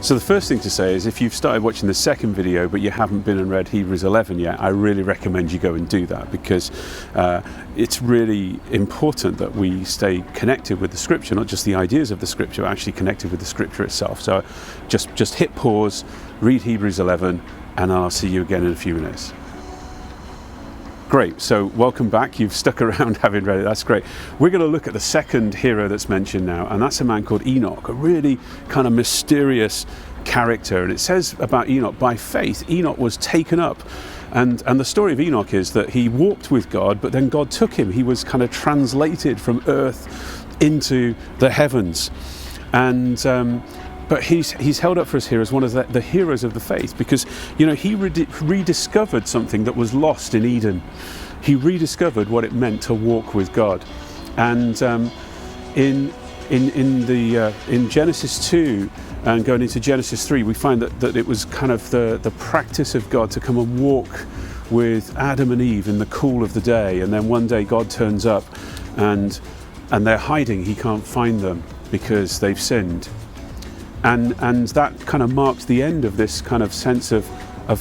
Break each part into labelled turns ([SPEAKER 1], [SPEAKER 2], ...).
[SPEAKER 1] So the first thing to say is if you've started watching the second video but you haven't been and read Hebrews 11 yet, I really recommend you go and do that, because it's really important that we stay connected with the scripture, not just the ideas of the scripture, but actually connected with the scripture itself. So just hit pause, read Hebrews 11, and I'll see you again in a few minutes. Great, so welcome back. You've stuck around having read it, that's great. We're going to look at the second hero that's mentioned now, and that's a man called Enoch, a really kind of mysterious character. And it says about Enoch, by faith, Enoch was taken up. And the story of Enoch is that he walked with God, but then God took him. He was kind of translated from earth into the heavens. And but he's held up for us here as one of the heroes of the faith, because, you know, he rediscovered something that was lost in Eden. He rediscovered what it meant to walk with God. And in Genesis 2 and going into Genesis 3, we find that it was kind of the practice of God to come and walk with Adam and Eve in the cool of the day. And then one day God turns up and they're hiding. He can't find them because they've sinned. And that kind of marks the end of this kind of sense of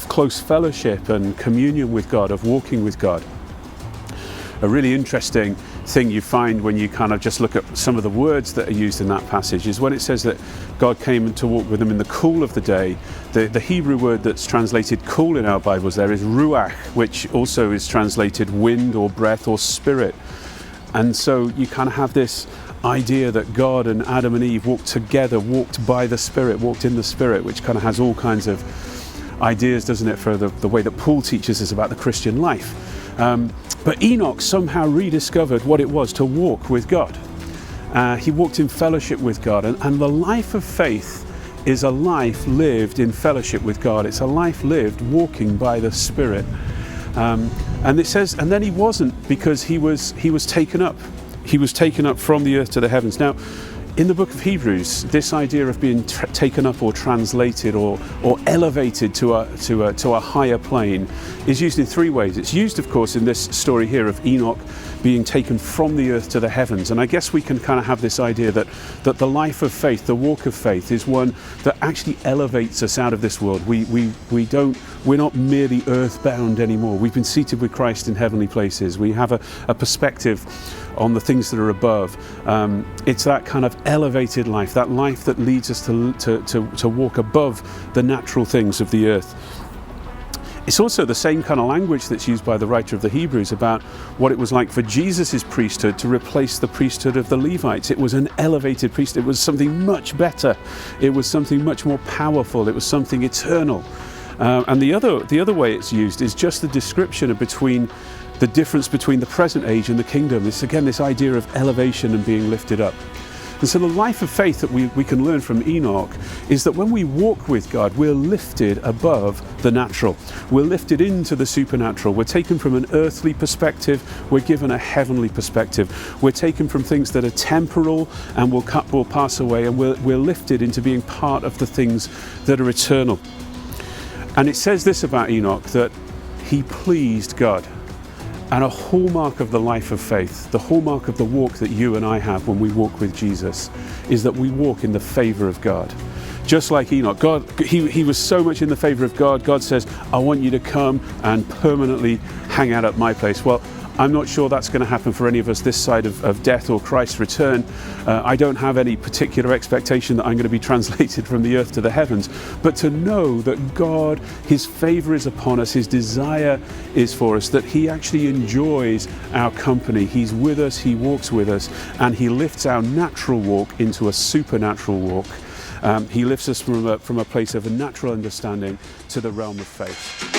[SPEAKER 1] close fellowship and communion with God, of walking with God. A really interesting thing you find when you kind of just look at some of the words that are used in that passage is when it says that God came to walk with them in the cool of the day. The Hebrew word that's translated cool in our Bibles there is ruach, which also is translated wind or breath or spirit. And so you kind of have this idea that God and Adam and Eve walked together, walked by the Spirit, walked in the Spirit, which kind of has all kinds of ideas, doesn't it, for the way that Paul teaches us about the Christian life. But Enoch somehow rediscovered what it was to walk with God. He walked in fellowship with God, and the life of faith is a life lived in fellowship with God. It's a life lived walking by the Spirit. And it says, and then he wasn't, because he was taken up. He was taken up from the earth to the heavens. Now, in the book of Hebrews, this idea of being taken up or translated or elevated to a higher plane is used in three ways. It's used, of course, in this story here of Enoch being taken from the earth to the heavens. And I guess we can kind of have this idea that the life of faith, the walk of faith, is one that actually elevates us out of this world. We're not merely earthbound anymore. We've been seated with Christ in heavenly places. We have a perspective on the things that are above. It's that kind of elevated life, that life that leads us to walk above the natural things of the earth. It's also the same kind of language that's used by the writer of the Hebrews about what it was like for Jesus' priesthood to replace the priesthood of the Levites. It was an elevated priesthood. It was something much better. It was something much more powerful. It was something eternal. And the other way it's used is just the description of the difference between the present age and the kingdom. It's again this idea of elevation and being lifted up. And so the life of faith that we can learn from Enoch is that when we walk with God, we're lifted above the natural. We're lifted into the supernatural. We're taken from an earthly perspective. We're given a heavenly perspective. We're taken from things that are temporal and will pass away, and we're lifted into being part of the things that are eternal. And it says this about Enoch, that he pleased God. And a hallmark of the life of faith, the hallmark of the walk that you and I have when we walk with Jesus, is that we walk in the favor of God. Just like Enoch, he was so much in the favor of God. God says, I want you to come and permanently hang out at my place. Well, I'm not sure that's going to happen for any of us this side of death or Christ's return. I don't have any particular expectation that I'm going to be translated from the earth to the heavens. But to know that God, his favor is upon us, his desire is for us, that he actually enjoys our company. He's with us, he walks with us, and he lifts our natural walk into a supernatural walk. He lifts us from a place of a natural understanding to the realm of faith.